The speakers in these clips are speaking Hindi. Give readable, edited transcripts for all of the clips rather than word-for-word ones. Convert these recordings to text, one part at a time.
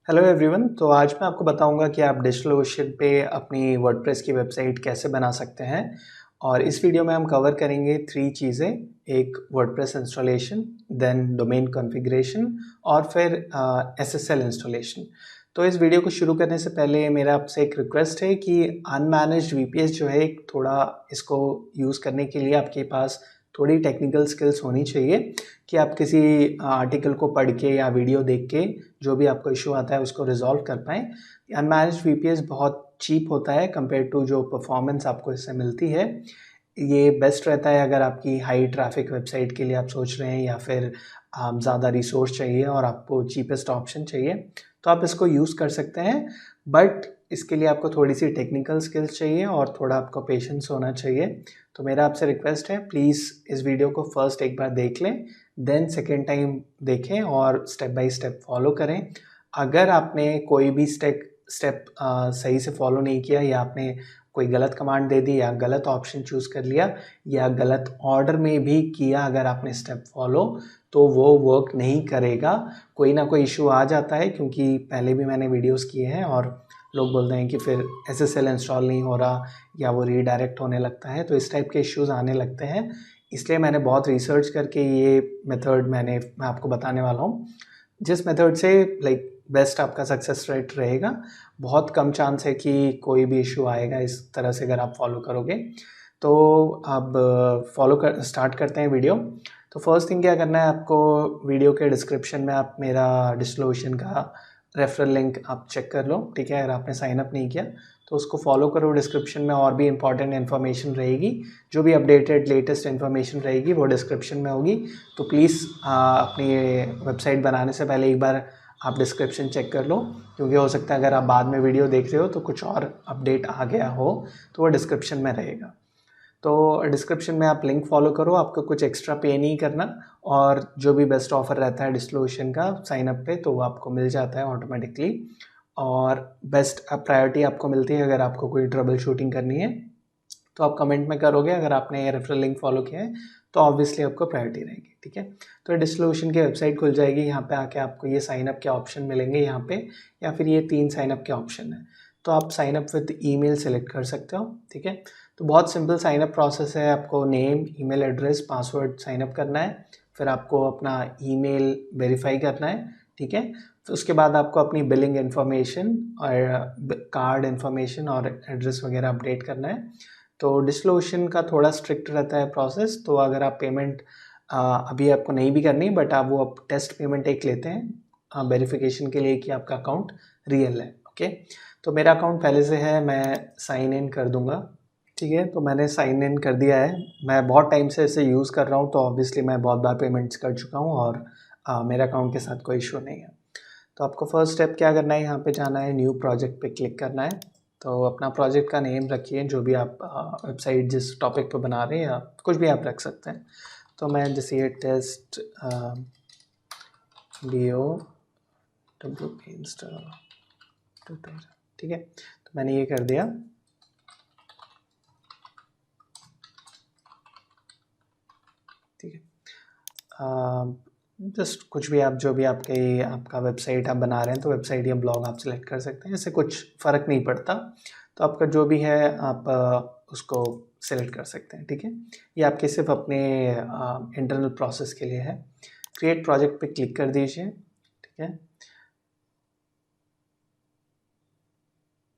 Hello everyone. तो आज मैं आपको बताऊंगा कि आप डिजिटल ओशन पे अपनी वर्डप्रेस की वेबसाइट कैसे बना सकते हैं। और इस वीडियो में हम कवर करेंगे 3 चीज़ें, एक WordPress installation, then domain configuration और फिर एसएसएल इंस्टॉलेशन। तो इस वीडियो को शुरू करने से पहले मेरा आपसे एक रिक्वेस्ट है कि अनमैनेज्ड वीपीएस जो है थोड़ा इसको यूज़ करने के लिए आपके पास थोड़ी टेक्निकल स्किल्स होनी चाहिए कि आप किसी आर्टिकल को पढ़ के या वीडियो देख के जो भी आपको इशू आता है उसको रिजॉल्व कर पाएँ। अनमैनेज्ड वीपीएस बहुत चीप होता है कंपेयर टू जो परफॉर्मेंस आपको इससे मिलती है। ये बेस्ट रहता है अगर आपकी हाई ट्रैफिक वेबसाइट के लिए आप सोच रहे हैं या फिर ज़्यादा रिसोर्स चाहिए और आपको चीपेस्ट ऑप्शन चाहिए तो आप इसको यूज़ कर सकते हैं। बट इसके लिए आपको थोड़ी सी टेक्निकल स्किल्स चाहिए और थोड़ा आपको पेशेंस होना चाहिए। तो मेरा आपसे रिक्वेस्ट है, प्लीज़ इस वीडियो को फर्स्ट एक बार देख लें, देन सेकेंड टाइम देखें और स्टेप बाय स्टेप फॉलो करें। अगर आपने कोई भी स्टेप सही से फॉलो नहीं किया या आपने कोई गलत कमांड दे दी या गलत ऑप्शन चूज़ कर लिया या गलत ऑर्डर में भी किया अगर आपने स्टेप फॉलो, तो वो वर्क नहीं करेगा। कोई ना कोई इशू आ जाता है क्योंकि पहले भी मैंने वीडियोस किए हैं और लोग बोलते हैं कि फिर एसएसएल इंस्टॉल नहीं हो रहा या वो रीडायरेक्ट होने लगता है, तो इस टाइप के इश्यूज आने लगते हैं। इसलिए मैंने बहुत रिसर्च करके ये मेथड मैं आपको बताने वाला हूँ, जिस मेथड से बेस्ट आपका सक्सेस रेट रहेगा। बहुत कम चांस है कि कोई भी इशू आएगा इस तरह से अगर आप फॉलो करोगे। तो अब स्टार्ट करते हैं वीडियो। तो फर्स्ट थिंग क्या करना है आपको, वीडियो के डिस्क्रिप्शन में आप मेरा डिजिटल ओशन का रेफरल लिंक आप चेक कर लो, ठीक है। अगर आपने साइन अप नहीं किया तो उसको फॉलो करो। डिस्क्रिप्शन में और भी इंपॉर्टेंट इन्फॉर्मेशन रहेगी, जो भी अपडेटेड लेटेस्ट इन्फॉर्मेशन रहेगी वो डिस्क्रिप्शन में होगी। तो प्लीज़ अपनी वेबसाइट बनाने से पहले एक बार आप डिस्क्रिप्शन चेक कर लो, क्योंकि हो सकता है अगर आप बाद में वीडियो देख रहे हो तो कुछ और अपडेट आ गया हो तो वो डिस्क्रिप्शन में रहेगा। तो डिस्क्रिप्शन में आप लिंक फॉलो करो, आपको कुछ एक्स्ट्रा पे नहीं करना और जो भी बेस्ट ऑफर रहता है डिजिटल ओशन का साइन अप पे तो वो आपको मिल जाता है ऑटोमेटिकली। और बेस्ट प्रायोरिटी आपको मिलती है अगर आपको कोई ट्रबल शूटिंग करनी है तो आप कमेंट में करोगे। अगर आपने ये रेफरल लिंक फॉलो किया है तो ऑब्वियसली आपको प्रायोरिटी रहेगी, ठीक है। तो डिजिटल ओशन की वेबसाइट खुल जाएगी, यहाँ पे आके आपको ये साइन अप के ऑप्शन मिलेंगे यहाँ पे, या फिर ये 3 साइन अप के ऑप्शन है। तो आप sign up with email select कर सकते हो, ठीक है। तो बहुत सिंपल साइन अप प्रोसेस है, आपको name, email address, password sign up करना है, फिर आपको अपना ईमेल वेरीफाई करना है, ठीक है। तो उसके बाद आपको अपनी बिलिंग इन्फॉर्मेशन और कार्ड इन्फॉर्मेशन और एड्रेस वगैरह अपडेट करना है। तो डिजिटल ओशन का थोड़ा स्ट्रिक्ट रहता है प्रोसेस, तो अगर आप पेमेंट अभी आपको नहीं भी करनी, बट आप वो टेस्ट पेमेंट एक लेते हैं वेरिफिकेशन के लिए कि आपका अकाउंट रियल है, ओके। तो मेरा अकाउंट पहले से है, मैं साइन इन कर दूंगा, ठीक है। तो मैंने साइन इन कर दिया है, मैं बहुत टाइम से इसे यूज़ कर रहा हूँ तो ऑब्वियसली मैं बहुत बार पेमेंट्स कर चुका हूँ और मेरे अकाउंट के साथ कोई इशू नहीं है। तो आपको फर्स्ट स्टेप क्या करना है, यहाँ पे जाना है, न्यू प्रोजेक्ट पे क्लिक करना है। तो अपना प्रोजेक्ट का नेम रखिए, जो भी आप वेबसाइट जिस टॉपिक पे बना रहे हैं या कुछ भी आप रख सकते हैं। तो मैं जैसे ये टेस्ट डीओ इंस्टा ट्यूटर, ठीक है। तो मैंने ये कर दिया, ठीक है। जस्ट कुछ भी आप जो भी आपका वेबसाइट आप बना रहे हैं तो वेबसाइट या ब्लॉग आप सिलेक्ट कर सकते हैं, इससे कुछ फ़र्क नहीं पड़ता। तो आपका जो भी है आप उसको सिलेक्ट कर सकते हैं, ठीक है। ये आपके सिर्फ अपने इंटरनल प्रोसेस के लिए है। क्रिएट प्रोजेक्ट पे क्लिक कर दीजिए, ठीक है।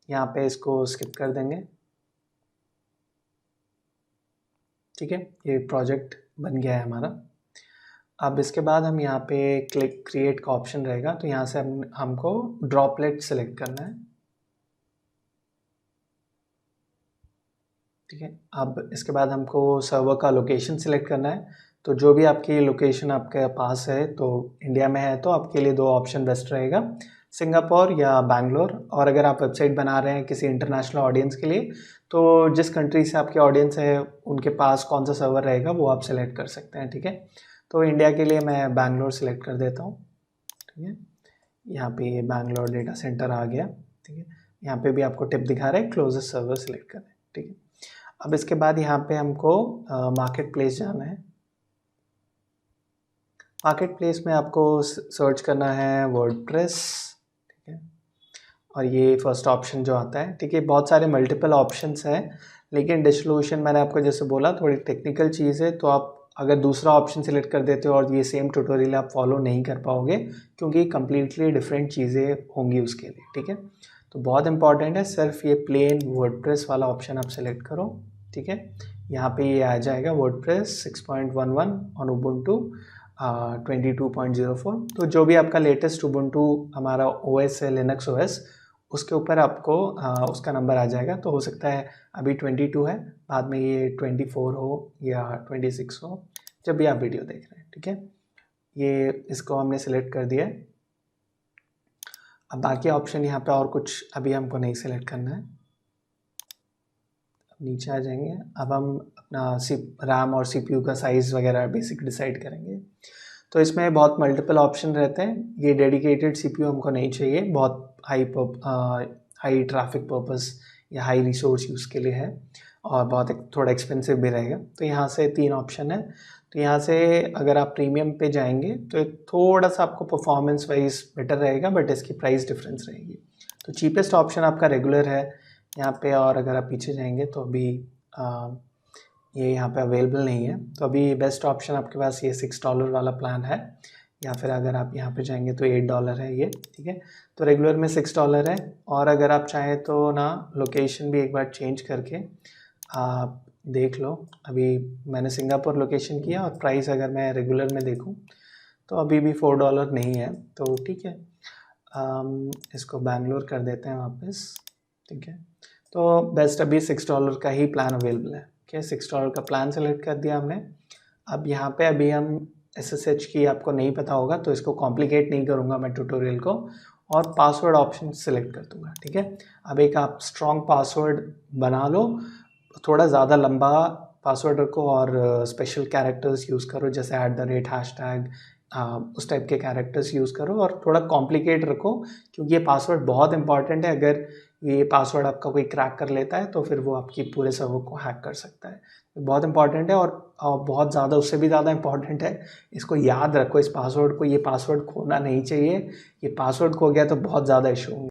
यहाँ पे इसको स्किप कर देंगे, ठीक है। ये प्रोजेक्ट बन गया है हमारा। अब इसके बाद हम यहाँ पे क्लिक क्रिएट का ऑप्शन रहेगा, तो यहाँ से हमको ड्रॉपलेट सेलेक्ट करना है, ठीक है। अब इसके बाद हमको सर्वर का लोकेशन सिलेक्ट करना है। तो जो भी आपकी लोकेशन आपके पास है, तो इंडिया में है तो आपके लिए 2 ऑप्शन बेस्ट रहेगा, सिंगापुर या बैंगलोर। और अगर आप वेबसाइट बना रहे हैं किसी इंटरनेशनल ऑडियंस के लिए तो जिस कंट्री से आपके ऑडियंस है उनके पास कौन सा सर्वर रहेगा वो आप सेलेक्ट कर सकते हैं, ठीक है। तो इंडिया के लिए मैं बैंगलोर सेलेक्ट कर देता हूँ, ठीक है। यहाँ पे बैंगलोर डेटा सेंटर आ गया, ठीक है। यहाँ पे भी आपको टिप दिखा रहा है क्लोजेस्ट सर्वर सेलेक्ट करें, ठीक है। अब इसके बाद यहाँ पे हमको मार्केट प्लेस जाना है। मार्केट प्लेस में आपको सर्च करना है वर्डप्रेस, ठीक है। और ये फर्स्ट ऑप्शन जो आता है, ठीक है। बहुत सारे मल्टीपल ऑप्शंस हैं, लेकिन डिस्ट्रीब्यूशन मैंने आपको जैसे बोला थोड़ी टेक्निकल चीज़ है, तो आप अगर दूसरा ऑप्शन सेलेक्ट कर देते हो और ये सेम ट्यूटोरियल आप फॉलो नहीं कर पाओगे, क्योंकि कम्प्लीटली डिफरेंट चीज़ें होंगी उसके लिए, ठीक है। तो बहुत इंपॉर्टेंट है, सिर्फ ये प्लेन वर्डप्रेस वाला ऑप्शन आप सेलेक्ट करो, ठीक है। यहाँ पे ये आ जाएगा वर्डप्रेस 6.11 ऑन उबुंटू 22.04। तो जो भी आपका लेटेस्ट उबुंटू हमारा ओएस है, लिनक्स ओएस, उसके ऊपर आपको उसका नंबर आ जाएगा। तो हो सकता है अभी 22 है, बाद में ये 24 हो या 26 हो, जब भी आप वीडियो देख रहे हैं, ठीक है। ये इसको हमने सेलेक्ट कर दिया है। अब बाकी ऑप्शन यहाँ पे और कुछ अभी हमको नहीं सेलेक्ट करना है। अब नीचे आ जाएंगे, अब हम अपना रैम और सीपीयू का साइज़ वगैरह बेसिक डिसाइड करेंगे। तो इसमें बहुत मल्टीपल ऑप्शन रहते हैं। ये डेडिकेटेड सीपीयू हमको नहीं चाहिए, बहुत हाई ट्रैफिक पर्पस या हाई रिसोर्स यूज़ के लिए है, और बहुत थोड़ा एक्सपेंसिव भी रहेगा। तो यहाँ से 3 ऑप्शन है। तो यहाँ से अगर आप प्रीमियम पे जाएंगे तो थोड़ा सा आपको परफॉर्मेंस वाइज बेटर रहेगा, बट इसकी प्राइस डिफरेंस रहेगी। तो चीपेस्ट ऑप्शन आपका रेगुलर है यहाँ पे, और अगर आप पीछे जाएंगे तो अभी ये यहाँ पे अवेलेबल नहीं है। तो अभी बेस्ट ऑप्शन आपके पास ये $6 वाला प्लान है, या फिर अगर आप यहाँ पे जाएंगे तो $8 है ये, ठीक है। तो रेगुलर में $6 है, और अगर आप चाहें तो ना लोकेशन भी एक बार चेंज करके आप देख लो। अभी मैंने सिंगापुर लोकेशन किया, और प्राइस अगर मैं रेगुलर में देखूँ तो अभी भी $4 नहीं है, तो ठीक है। इसको बैंगलोर कर देते हैं वापस, ठीक है। तो बेस्ट अभी $6 का ही प्लान अवेलेबल है, ठीक है। $6 का प्लान सेलेक्ट कर दिया हमने। अब यहाँ पे अभी हम SSH की आपको नहीं पता होगा, तो इसको कॉम्प्लिकेट नहीं करूँगा मैं ट्यूटोरियल को, और पासवर्ड ऑप्शन सेलेक्ट कर दूँगा, ठीक है। अब एक आप स्ट्रॉन्ग पासवर्ड बना लो, थोड़ा ज़्यादा लंबा पासवर्ड रखो, और स्पेशल कैरेक्टर्स यूज़ करो, जैसे ##, उस टाइप के कैरेक्टर्स यूज़ करो, और थोड़ा कॉम्प्लिकेट रखो, क्योंकि ये पासवर्ड बहुत इंपॉर्टेंट है। अगर ये पासवर्ड आपका कोई क्रैक कर लेता है तो फिर वो आपकी पूरे सर्वर को हैक कर सकता है। बहुत इंपॉर्टेंट है, और बहुत ज़्यादा, उससे भी ज़्यादा इंपॉर्टेंट है, इसको याद रखो इस पासवर्ड को। ये पासवर्ड खोना नहीं चाहिए, ये पासवर्ड खो गया तो बहुत ज़्यादा इशू होंगे,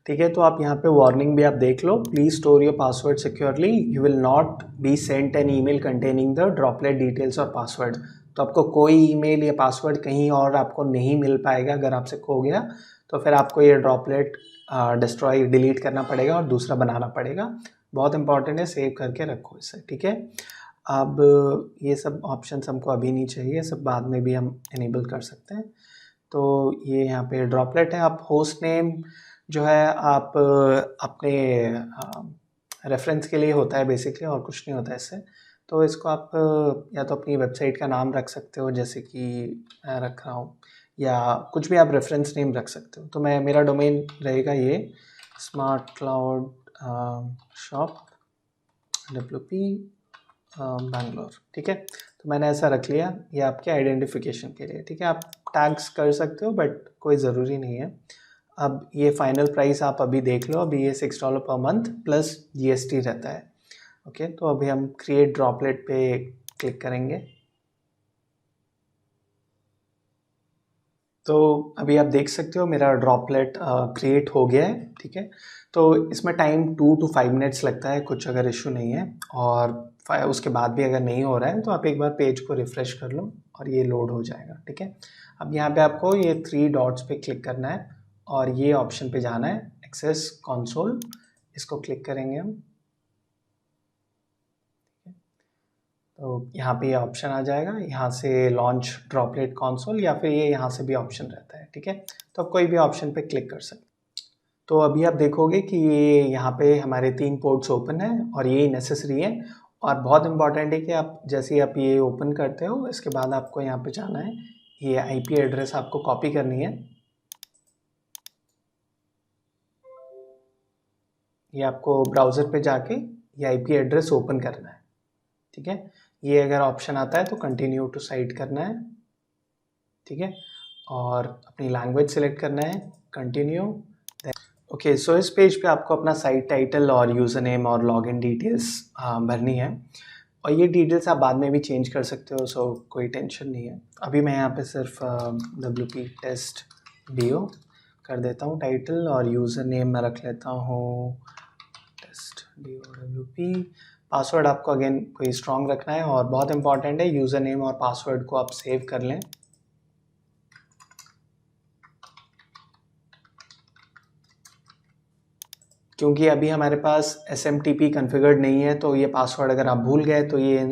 ठीक है। तो आप यहाँ पे वार्निंग भी आप देख लो, please store your password securely, you will not be sent an email containing the droplet details और पासवर्ड। तो आपको कोई ईमेल या पासवर्ड कहीं और आपको नहीं मिल पाएगा। अगर आपसे खो गया तो फिर आपको ये ड्रॉपलेट डिलीट करना पड़ेगा और दूसरा बनाना पड़ेगा। बहुत इंपॉर्टेंट है, सेव करके रखो इसे, ठीक है। अब ये सब ऑप्शंस हमको अभी नहीं चाहिए, सब बाद में भी हम इनेबल कर सकते हैं। तो ये यहाँ पे ड्रॉपलेट है। आप होस्ट नेम जो है आप अपने रेफरेंस के लिए होता है बेसिकली, और कुछ नहीं होता है इससे। तो इसको आप या तो अपनी वेबसाइट का नाम रख सकते हो, जैसे कि मैं रख रहा हूँ, या कुछ भी आप रेफरेंस नेम रख सकते हो। तो मेरा डोमेन रहेगा ये SmartCloud Shop WP बैंगलोर, ठीक है। तो मैंने ऐसा रख लिया, ये आपके आइडेंटिफिकेशन के लिए, ठीक है। आप टैग्स कर सकते हो, बट कोई ज़रूरी नहीं है। अब ये फाइनल प्राइस आप अभी देख लो, अभी ये $6 पर मंथ प्लस GST रहता है, ओके। तो अभी हम क्रिएट ड्रॉपलेट पे क्लिक करेंगे। तो अभी आप देख सकते हो मेरा ड्रॉपलेट क्रिएट हो गया है, ठीक है। तो इसमें टाइम 2 to 5 मिनट्स लगता है, कुछ अगर इशू नहीं है, और उसके बाद भी अगर नहीं हो रहा है तो आप एक बार पेज को रिफ़्रेश कर लो और ये लोड हो जाएगा, ठीक है। अब यहाँ पे आपको ये 3 डॉट्स पे क्लिक करना है, और ये ऑप्शन पे जाना है, एक्सेस कंसोल, इसको क्लिक करेंगे हम। तो यहाँ पे ये ऑप्शन आ जाएगा, यहाँ से लॉन्च ड्रॉपलेट कंसोल, या फिर ये यहाँ से भी ऑप्शन रहता है, ठीक है। तो आप कोई भी ऑप्शन पे क्लिक कर सकते। तो अभी आप देखोगे कि ये यहाँ पे हमारे 3 पोर्ट्स ओपन है, और ये नेसेसरी है। और बहुत इंपॉर्टेंट है कि आप जैसे ही आप ये ओपन करते हो, इसके बाद आपको यहाँ पे जाना है, ये IP एड्रेस आपको कॉपी करनी है। ये आपको ब्राउज़र पे जाके ये IP एड्रेस ओपन करना है, ठीक है। ये अगर ऑप्शन आता है तो कंटिन्यू टू साइट करना है, ठीक है, और अपनी लैंग्वेज सेलेक्ट करना है, कंटिन्यू। ओके, सो इस पेज पे आपको अपना साइट टाइटल और यूज़र नेम और लॉगिन डिटेल्स भरनी है, और ये डिटेल्स आप बाद में भी चेंज कर सकते हो, सो कोई टेंशन नहीं है। अभी मैं यहाँ पे सिर्फ WP टेस्ट BO कर देता हूँ टाइटल, और यूज़र नेम मैं रख लेता हूँ टेस्ट DOWP। पासवर्ड आपको अगेन कोई स्ट्रॉन्ग रखना है, और बहुत इंपॉर्टेंट है यूज़र नेम और पासवर्ड को आप सेव कर लें। क्योंकि अभी हमारे पास SMTP कॉन्फ़िगर्ड नहीं है, तो ये पासवर्ड अगर आप भूल गए तो ये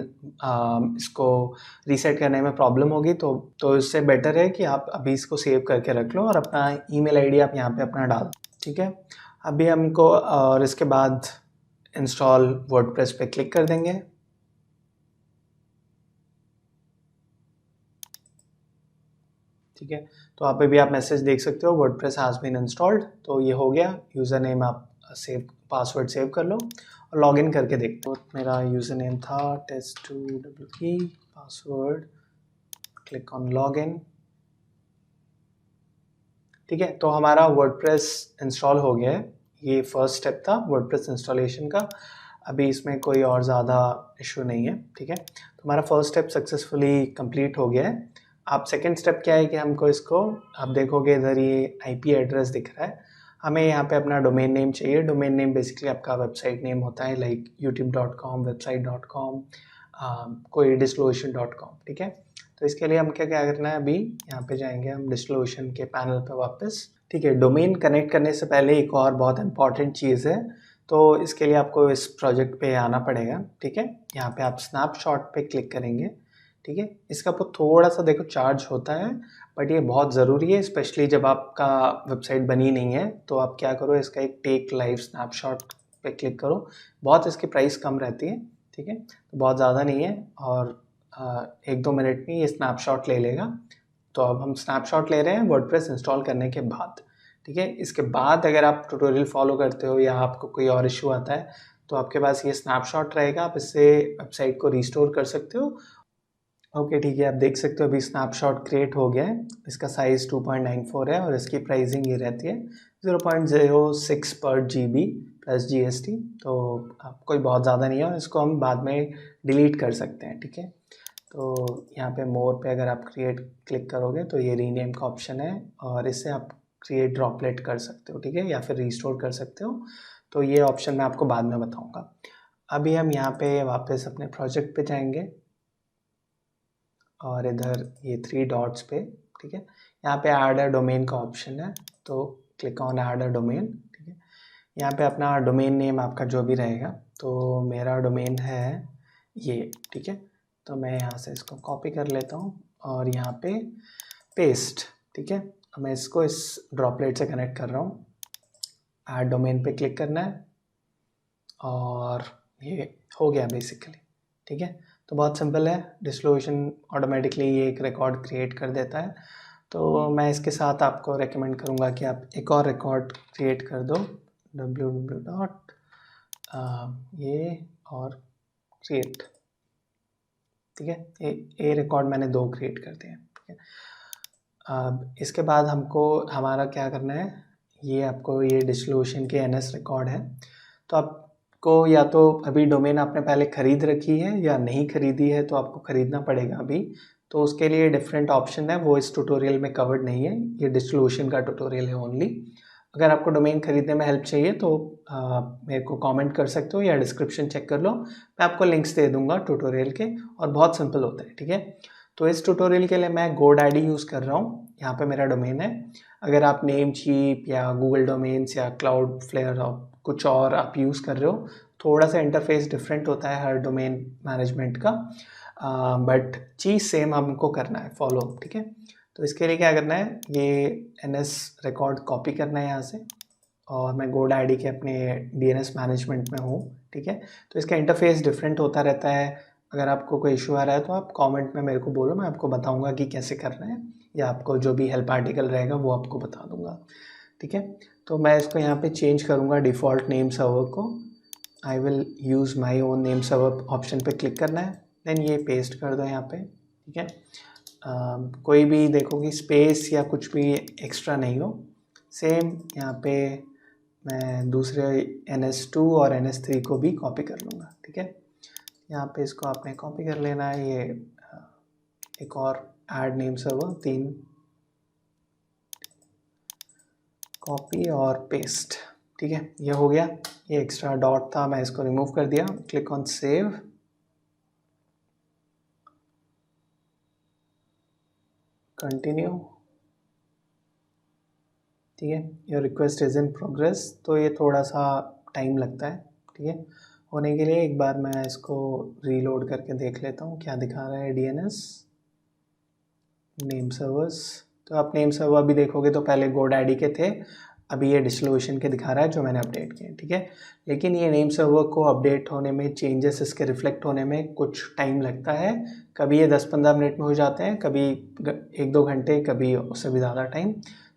इसको रीसेट करने में प्रॉब्लम होगी। तो इससे बेटर है कि आप अभी इसको सेव करके रख लो, और अपना ईमेल आईडी आप यहाँ पे अपना डाल, ठीक है। अभी हमको और इसके बाद इंस्टॉल वर्डप्रेस पे क्लिक कर देंगे। ठीक है, तो आप भी आप मैसेज देख सकते हो वर्डप्रेस हैज़ बीन इंस्टॉल्ड। तो ये हो गया। यूज़र नेम आप सेव, पासवर्ड सेव कर लो और लॉगिन करके देखते हो। मेरा यूज़र नेम था test2wp, password, click on login. ठीक है, तो हमारा वर्डप्रेस इंस्टॉल हो गया है। ये फर्स्ट स्टेप था वर्डप्रेस इंस्टॉलेशन का। अभी इसमें कोई और ज़्यादा इशू नहीं है। ठीक है, तो हमारा फर्स्ट स्टेप सक्सेसफुली कंप्लीट हो गया है। अब सेकंड स्टेप क्या है कि हमको इसको, आप देखोगे इधर ये IP एड्रेस दिख रहा है, हमें यहाँ पे अपना डोमेन नेम चाहिए। डोमेन नेम बेसिकली आपका वेबसाइट नेम होता है, लाइक youtube.com, website.com, कोई DistroOcean.com। ठीक है, तो इसके लिए हम क्या क्या करना है, अभी यहाँ पे जाएंगे हम DistroOcean के पैनल पे वापस। ठीक है, डोमेन कनेक्ट करने से पहले एक और बहुत इंपॉर्टेंट चीज़ है, तो इसके लिए आपको इस प्रोजेक्ट पे आना पड़ेगा। ठीक है, यहाँ पे आप स्नैपशॉट पे क्लिक करेंगे। ठीक है, इसका ऊपर थोड़ा सा देखो चार्ज होता है, बट ये बहुत ज़रूरी है, स्पेशली जब आपका वेबसाइट बनी नहीं है। तो आप क्या करो, इसका एक टेक लाइव स्नैपशॉट पे क्लिक करो। बहुत इसकी प्राइस कम रहती है। ठीक है, तो बहुत ज़्यादा नहीं है, और 1-2 मिनट में ये स्नैपशॉट ले लेगा। तो अब हम स्नैपशॉट ले रहे हैं वर्डप्रेस इंस्टॉल करने के बाद। ठीक है, इसके बाद अगर आप ट्यूटोरियल फॉलो करते हो या आपको कोई और इशू आता है, तो आपके पास ये स्नैपशॉट रहेगा, आप इससे वेबसाइट को रिस्टोर कर सकते हो। ओके, ठीक है, आप देख सकते हो अभी स्नैपशॉट क्रिएट हो गया है। इसका साइज़ 2.94 है, और इसकी प्राइसिंग ये रहती है 0.06 पर GB प्लस GST। तो कोई बहुत ज़्यादा नहीं है, और इसको हम बाद में डिलीट कर सकते हैं। ठीक है, तो यहाँ पे मोर पे अगर आप क्रिएट क्लिक करोगे तो ये रीनेम का ऑप्शन है, और इससे आप क्रिएट ड्रॉपलेट कर सकते हो। ठीक है, या फिर रिस्टोर कर सकते हो। तो ये ऑप्शन मैं आपको बाद में बताऊँगा। अभी हम यहाँ पे वापस अपने प्रोजेक्ट पे जाएंगे, और इधर ये 3 डॉट्स पे, ठीक है, यहाँ पे ऐड अ डोमेन का ऑप्शन है, तो click on add a domain. ठीक है, यहाँ पे अपना डोमेन नेम आपका जो भी रहेगा, तो मेरा डोमेन है ये। ठीक है, तो मैं यहाँ से इसको कॉपी कर लेता हूँ, और यहाँ पे पेस्ट। ठीक है, मैं इसको इस ड्रॉपलेट से कनेक्ट कर रहा हूँ। ऐड डोमेन पे क्लिक करना है, और ये हो गया बेसिकली। ठीक है, तो बहुत सिंपल है। DistroOcean ऑटोमेटिकली ये एक रिकॉर्ड क्रिएट कर देता है। तो मैं इसके साथ आपको रेकमेंड करूँगा कि आप एक और रिकॉर्ड क्रिएट कर दो, www. ये और क्रिएट। ठीक है, ये रिकॉर्ड मैंने 2 क्रिएट कर दिए। ठीक है, अब इसके बाद हमको हमारा क्या करना है, ये आपको ये DistroOcean के NS रिकॉर्ड है। तो आपको या तो अभी डोमेन आपने पहले ख़रीद रखी है या नहीं ख़रीदी है, तो आपको ख़रीदना पड़ेगा अभी। तो उसके लिए डिफरेंट ऑप्शन है, वो इस ट्यूटोरियल में कवर्ड नहीं है, ये DistroOcean का ट्यूटोरियल है ओनली। अगर आपको डोमेन खरीदने में हेल्प चाहिए तो मेरे को कमेंट कर सकते हो, या डिस्क्रिप्शन चेक कर लो, मैं आपको लिंक्स दे दूंगा ट्यूटोरियल के, और बहुत सिंपल होता है। ठीक है, तो इस ट्यूटोरियल के लिए मैं GoDaddy यूज़ कर रहा हूँ, यहाँ पे मेरा डोमेन है। अगर आप नेमचीप या गूगल डोमेन्स या क्लाउडफ्लेयर और कुछ और आप यूज़ कर रहे हो, थोड़ा सा इंटरफेस डिफरेंट होता है हर डोमेन मैनेजमेंट का, बट चीज़ सेम हमको करना है फॉलो। ठीक है, तो इसके लिए क्या करना है, ये NS रिकॉर्ड कॉपी करना है यहाँ से, और मैं GoDaddy के अपने DNS मैनेजमेंट में हूँ। ठीक है, तो इसका इंटरफेस डिफरेंट होता रहता है। अगर आपको कोई इशू आ रहा है तो आप कमेंट में मेरे को बोलो, मैं आपको बताऊंगा कि कैसे करना है, या आपको जो भी हेल्प आर्टिकल रहेगा वो आपको बता दूंगा। ठीक है, तो मैं इसको यहाँ पे चेंज करूँगा डिफ़ॉल्ट नेम सर्वर को। I will use my own name server option पे क्लिक करना है, देन ये पेस्ट कर दो यहाँ पे। ठीक है, कोई भी देखो कि स्पेस या कुछ भी एक्स्ट्रा नहीं हो। सेम यहाँ पे मैं दूसरे NS2 और NS3 को भी कॉपी कर लूँगा। ठीक है, यहाँ पे इसको आपने कॉपी कर लेना है। ये एक और ऐड नेम सर्वर 3, कॉपी और पेस्ट, ठीक है, ये हो गया। ये एक्स्ट्रा डॉट था, मैं इसको रिमूव कर दिया। क्लिक ऑन सेव, कंटिन्यू, ठीक है। Your request is in progress, तो ये थोड़ा सा टाइम लगता है, ठीक है, होने के लिए। एक बार मैं इसको रीलोड करके देख लेता हूँ क्या दिखा रहा है। DNS नेम सर्वर्स, तो आप नेम सर्वर भी देखोगे तो पहले GoDaddy के थे, अभी ये DigitalOcean के दिखा रहा है जो मैंने अपडेट किए, ठीक है। लेकिन ये नेम सर्वर को अपडेट होने में, चेंजेस इसके रिफ्लेक्ट होने में कुछ टाइम लगता है। कभी ये 10-15 मिनट में हो जाते हैं, कभी 1-2 घंटे, कभी उससे भी ज़्यादा टाइम।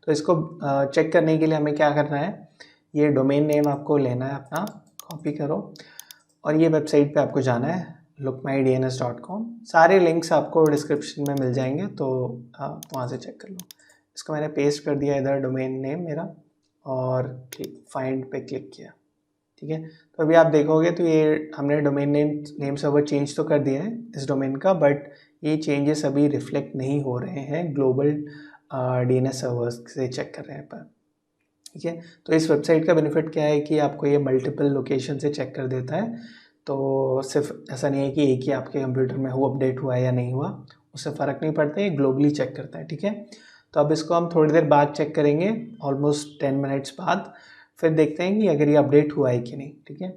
तो इसको चेक करने के लिए हमें क्या करना है, ये डोमेन नेम आपको लेना है अपना, कॉपी करो और ये वेबसाइट पे आपको जाना है, lookmydns.com। सारे लिंक्स आपको डिस्क्रिप्शन में मिल जाएंगे, तो आप वहाँ से चेक कर लो। इसको मैंने पेस्ट कर दिया इधर, डोमेन नेम मेरा, और फाइंड पे क्लिक किया, ठीक है। तो अभी आप देखोगे तो ये हमने डोमेन नेम सर्वर चेंज तो कर दिया है इस डोमेन का, बट ये चेंजेस अभी रिफ्लेक्ट नहीं हो रहे हैं ग्लोबल DNS सर्वर्स से चेक कर रहे हैं पर, ठीक है। तो इस वेबसाइट का बेनिफिट क्या है कि आपको ये मल्टीपल लोकेशन से चेक कर देता है, तो सिर्फ ऐसा नहीं है कि एक ही आपके कंप्यूटर में वो अपडेट हुआ है या नहीं हुआ, उससे फ़र्क नहीं पड़ता, ये ग्लोबली चेक करता है, ठीक है। तो अब इसको हम थोड़ी देर बाद चेक करेंगे, ऑलमोस्ट 10 मिनट्स बाद, फिर देखते हैं कि अगर ये अपडेट हुआ है कि नहीं, ठीक है।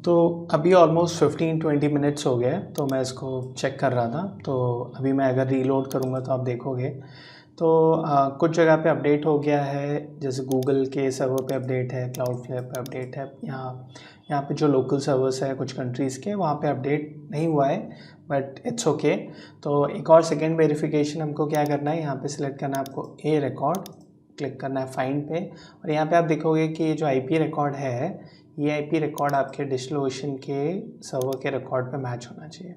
तो अभी ऑलमोस्ट 15-20 मिनट्स हो गए, तो मैं इसको चेक कर रहा था। तो अभी मैं अगर रीलोड करूँगा तो आप देखोगे तो कुछ जगह पे अपडेट हो गया है, जैसे गूगल के सर्वर पे अपडेट है, क्लाउडफ्लेयर पे अपडेट है, यहाँ पे जो लोकल सर्वर्स है कुछ कंट्रीज़ के, वहाँ पे अपडेट नहीं हुआ है, बट इट्स ओके। तो एक और सेकेंड वेरिफिकेशन हमको क्या करना है, यहाँ पे सिलेक्ट करना है आपको ए रिकॉर्ड, क्लिक करना है फाइंड पे, और यहाँ पे आप देखोगे कि ये जो IP रिकॉर्ड है, ये IP रिकॉर्ड आपके DigitalOcean के सर्वर के रिकॉर्ड पे मैच होना चाहिए।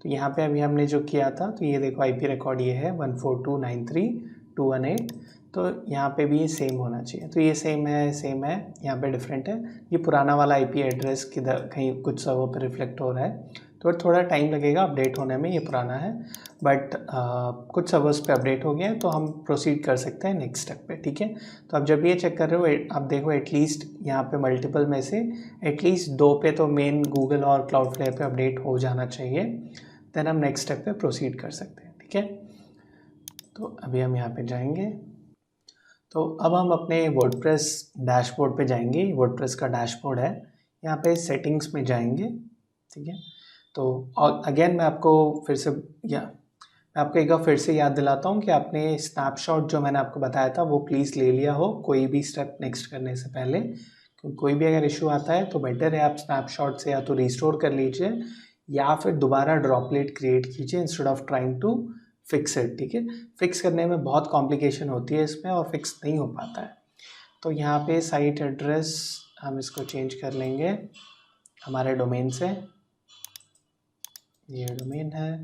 तो यहाँ पे अभी हमने जो किया था, तो ये देखो IP रिकॉर्ड ये है 14293.218, तो यहाँ पे भी ये सेम होना चाहिए। तो ये सेम है, यहाँ पे डिफरेंट है। ये पुराना वाला IP एड्रेस किधर कहीं कुछ सर्वर पे रिफ्लेक्ट हो रहा है, तो थोड़ा टाइम लगेगा अपडेट होने में, ये पुराना है, बट कुछ सर्वर्स पे अपडेट हो गया है, तो हम प्रोसीड कर सकते हैं नेक्स्ट स्टेप पे, ठीक है। तो अब जब ये चेक कर रहे हो, आप देखो एटलीस्ट यहाँ पे मल्टीपल में से एटलीस्ट 2 पे तो मेन गूगल और क्लाउडफ्लेयर पे अपडेट हो जाना चाहिए, देन हम नेक्स्ट स्टेप पे प्रोसीड कर सकते हैं, ठीक है। तो अभी हम यहाँ पे जाएंगे, तो अब हम अपने वर्डप्रेस डैशबोर्ड पे जाएंगे। वर्डप्रेस का डैशबोर्ड है, यहाँ पे सेटिंग्स में जाएंगे, ठीक है। तो और अगेन मैं आपको फिर से मैं आपको एक बार फिर से याद दिलाता हूँ कि आपने स्नैपशॉट जो मैंने आपको बताया था वो प्लीज़ ले लिया हो कोई भी स्टेप नेक्स्ट करने से पहले, क्योंकि कोई भी अगर इशू आता है तो बेटर है आप स्नैपशॉट से या तो रिस्टोर कर लीजिए या फिर दोबारा ड्रॉपलेट क्रिएट कीजिए instead of trying to fix it, ठीक है। फिक्स करने में बहुत कॉम्प्लिकेशन होती है इसमें और फिक्स नहीं हो पाता है। तो यहाँ पे साइट एड्रेस हम इसको चेंज कर लेंगे हमारे डोमेन से, ये डोमेन है,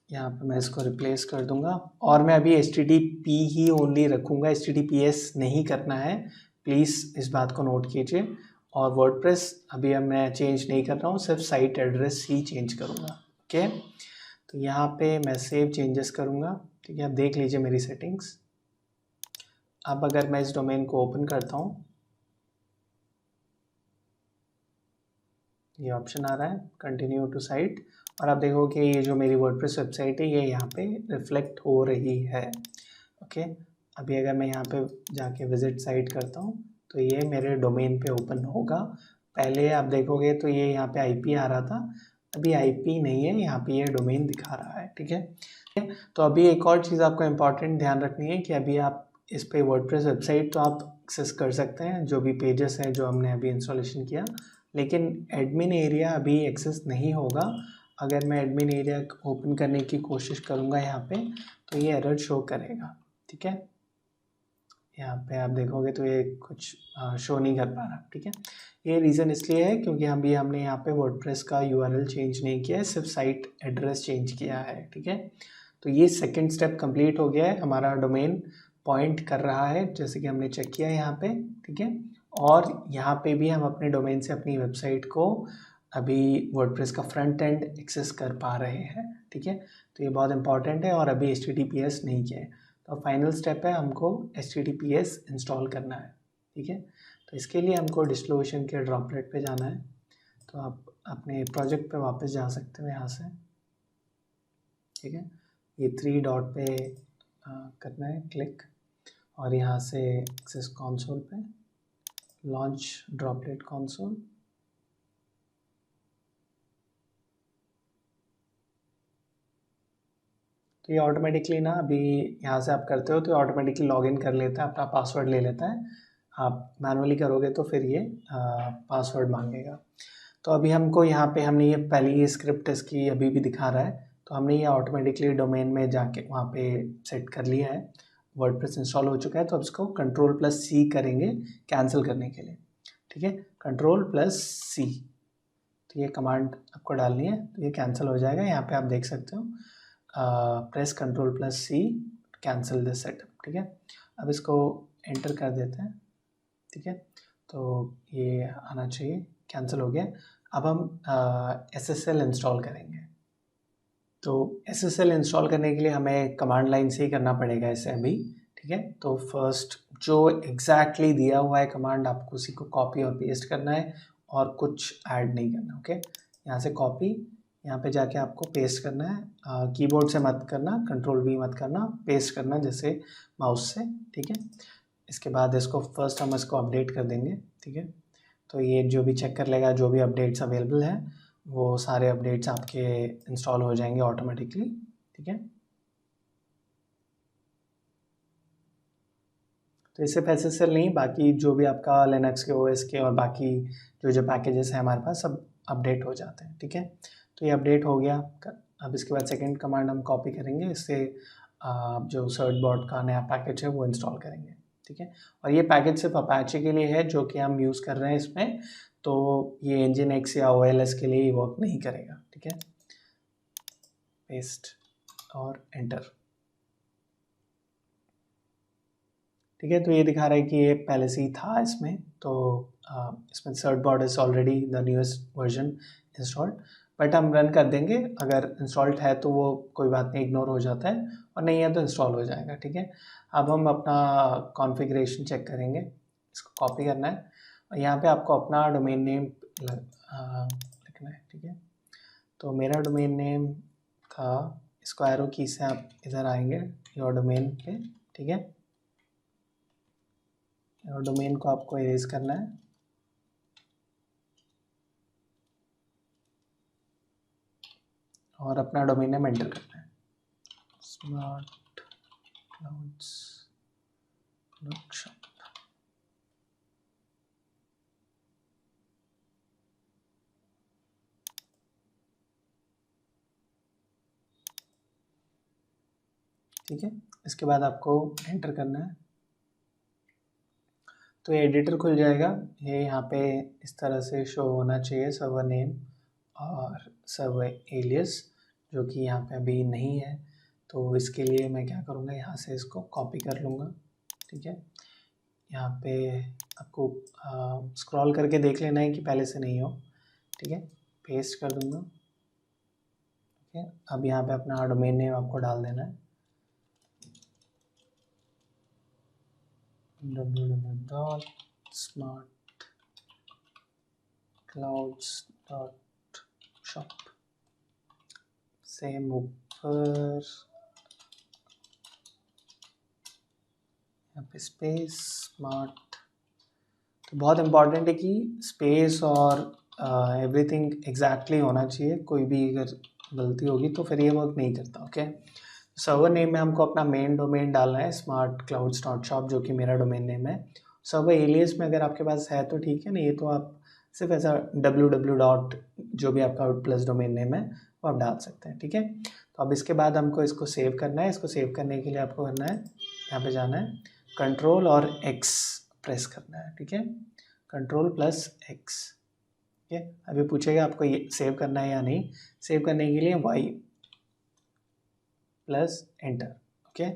यहाँ पे मैं इसको रिप्लेस कर दूंगा, और मैं अभी HTTP ही ओनली रखूँगा, HTTPS नहीं करना है, प्लीज़ इस बात को नोट कीजिए। और वर्डप्रेस अभी अब मैं चेंज नहीं कर रहा हूँ, सिर्फ साइट एड्रेस ही चेंज करूँगा, ओके। तो यहाँ पे मैं सेव चेंजेस करूँगा, ठीक है। आप देख लीजिए मेरी सेटिंग्स। अब अगर मैं इस डोमेन को ओपन करता हूँ, ये ऑप्शन आ रहा है कंटिन्यू टू साइट, और आप देखो कि ये जो मेरी वर्डप्रेस वेबसाइट है ये यहाँ पे रिफ्लेक्ट हो रही है, ओके। अभी अगर मैं यहाँ पे जाके विजिट साइट करता हूँ तो ये मेरे डोमेन पे ओपन होगा। पहले आप देखोगे तो ये यहाँ पे IP आ रहा था, अभी IP नहीं है, यहाँ पे ये डोमेन दिखा रहा है, ठीक है। तो अभी एक और चीज़ आपको इम्पॉर्टेंट ध्यान रखनी है कि अभी आप इस पे वर्डप्रेस वेबसाइट तो आप एक्सेस कर सकते हैं, जो भी पेजेस हैं जो हमने अभी इंस्टॉलेशन किया, लेकिन एडमिन एरिया अभी एक्सेस नहीं होगा। अगर मैं एडमिन एरिया ओपन करने की कोशिश करूँगा यहाँ पे तो ये एरर शो करेगा, ठीक है। यहाँ पे आप देखोगे तो ये कुछ शो नहीं कर पा रहा, ठीक है। ये रीज़न इसलिए है क्योंकि हमने यहाँ पे वर्डप्रेस का URL चेंज नहीं किया है, सिर्फ साइट एड्रेस चेंज किया है, ठीक है। तो ये सेकंड स्टेप कंप्लीट हो गया है, हमारा डोमेन पॉइंट कर रहा है जैसे कि हमने चेक किया यहाँ पे, ठीक है। और यहाँ पे भी हम अपने डोमेन से अपनी वेबसाइट को अभी वर्डप्रेस का फ्रंट एंड एक्सेस कर पा रहे हैं, ठीक है। तो ये बहुत इंपॉर्टेंट है, और अभी HTTPS नहीं किया है। तो तो फाइनल स्टेप है हमको HTTPS इंस्टॉल करना है, ठीक है। तो इसके लिए हमको डिस्ट्रीब्यूशन के ड्रॉपलेट पे जाना है। तो आप अपने प्रोजेक्ट पे वापस जा सकते हो यहाँ से, ठीक है। ये 3 डॉट पे करना है क्लिक, और यहाँ से एक्सेस कंसोल पे लॉन्च ड्रॉपलेट कंसोल। तो ये ऑटोमेटिकली ना अभी यहाँ से आप करते हो तो ऑटोमेटिकली लॉगिन कर लेता है, अपना पासवर्ड ले लेता है। आप मैनुअली करोगे तो फिर ये पासवर्ड मांगेगा। तो अभी हमको यहाँ पे हमने ये पहली ये स्क्रिप्ट इसकी अभी भी दिखा रहा है, तो हमने ये ऑटोमेटिकली डोमेन में जाके वहाँ पे सेट कर लिया है। वर्डप्रेस इंस्टॉल हो चुका है, तो अब इसको Ctrl+C करेंगे कैंसिल करने के लिए, ठीक है। Ctrl+C, तो ये कमांड आपको डालनी है, तो ये कैंसिल हो जाएगा। यहाँ पे आप देख सकते हो press Ctrl+C cancel this setup, ठीक है। अब इसको एंटर कर देते हैं, ठीक है। तो ये आना चाहिए, कैंसिल हो गया। अब हम SSL इंस्टॉल करेंगे। तो SSL इंस्टॉल करने के लिए हमें कमांड लाइन से ही करना पड़ेगा इसे अभी, ठीक है। तो फर्स्ट जो एग्जैक्टली दिया हुआ है कमांड, आपको उसी को कॉपी और पेस्ट करना है और कुछ ऐड नहीं करना, ओके। यहाँ से कॉपी, यहाँ पे जाके आपको पेस्ट करना है। कीबोर्ड से मत करना, Ctrl+V मत करना, पेस्ट करना जैसे माउस से, ठीक है। इसके बाद इसको फर्स्ट हम इसको अपडेट कर देंगे, ठीक है। तो ये जो भी चेक कर लेगा, जो भी अपडेट्स अवेलेबल हैं वो सारे अपडेट्स आपके इंस्टॉल हो जाएंगे ऑटोमेटिकली, ठीक है। तो इससे SSL नहीं, बाकी जो भी आपका लिनक्स के OS के और बाकी जो जो पैकेजेस हैं हमारे पास सब अपडेट हो जाते हैं, ठीक है। तो ये अपडेट हो गया। अब इसके बाद सेकंड कमांड हम कॉपी करेंगे, इससे जो सर्चबॉट का नया पैकेज है वो इंस्टॉल करेंगे, ठीक है। और ये पैकेज सिर्फ अपाचे के लिए है जो कि हम यूज़ कर रहे हैं इसमें, तो ये Nginx या OLS के लिए वर्क नहीं करेगा, ठीक है। पेस्ट और एंटर, ठीक है। तो ये दिखा रहा है कि ये पहले से ही था इसमें, तो इसमें searchbot is already the newest version installed, but हम रन कर देंगे। अगर इंस्टॉल्ड है तो वो कोई बात नहीं, इग्नोर हो जाता है, और नहीं है तो इंस्टॉल हो जाएगा, ठीक है। अब हम अपना कॉन्फ़िगरेशन चेक करेंगे। इसको कॉपी करना है और यहाँ पे आपको अपना डोमेन नेम लिखना है, ठीक है। तो मेरा डोमेन नेम था, इसको एरो की से आप इधर आएंगे योर डोमेन पे, ठीक है। और डोमेन को आपको इरेज करना है, और अपना डोमेन नेम एंटर करना है, स्मार्ट क्लाउड्स वर्कशॉप, ठीक है। इसके बाद आपको एंटर करना है, तो ये एडिटर खुल जाएगा। ये यहाँ पे इस तरह से शो होना चाहिए, सर्वर नेम और सर्वर एलियस, जो कि यहाँ पे अभी नहीं है। तो इसके लिए मैं क्या करूँगा, यहाँ से इसको कॉपी कर लूँगा, ठीक है। यहाँ पे आपको स्क्रॉल करके देख लेना है कि पहले से नहीं हो, ठीक है। पेस्ट कर दूँगा, ठीक है। अब यहाँ पे अपना डोमेन नेम आपको डाल देना है, www.smartclouds.shop। सेम ऊपर यहाँ पे स्पेस स्मार्ट। तो बहुत इम्पॉर्टेंट है कि स्पेस और एवरीथिंग एग्जैक्टली होना चाहिए, कोई भी अगर गलती होगी तो फिर ये वर्क नहीं करता, ओके। सर्वर नेम में हमको अपना मेन डोमेन डालना है, smartclouds.shop, जो कि मेरा डोमेन नेम है। सर्वर एलियस में अगर आपके पास है तो ठीक है, नहीं तो आप सिर्फ ऐसा www. जो भी आपका प्लस डोमेन नेम है वो आप डाल सकते हैं, ठीक है। तो अब इसके बाद हमको इसको सेव करना है। इसको सेव करने के लिए आपको करना है, यहाँ पे जाना है, Ctrl और X प्रेस करना है, ठीक है। Ctrl+X, ठीक है। अभी पूछेगा आपको ये सेव करना है या नहीं। सेव करने के लिए Y प्लस एंटर, ओके।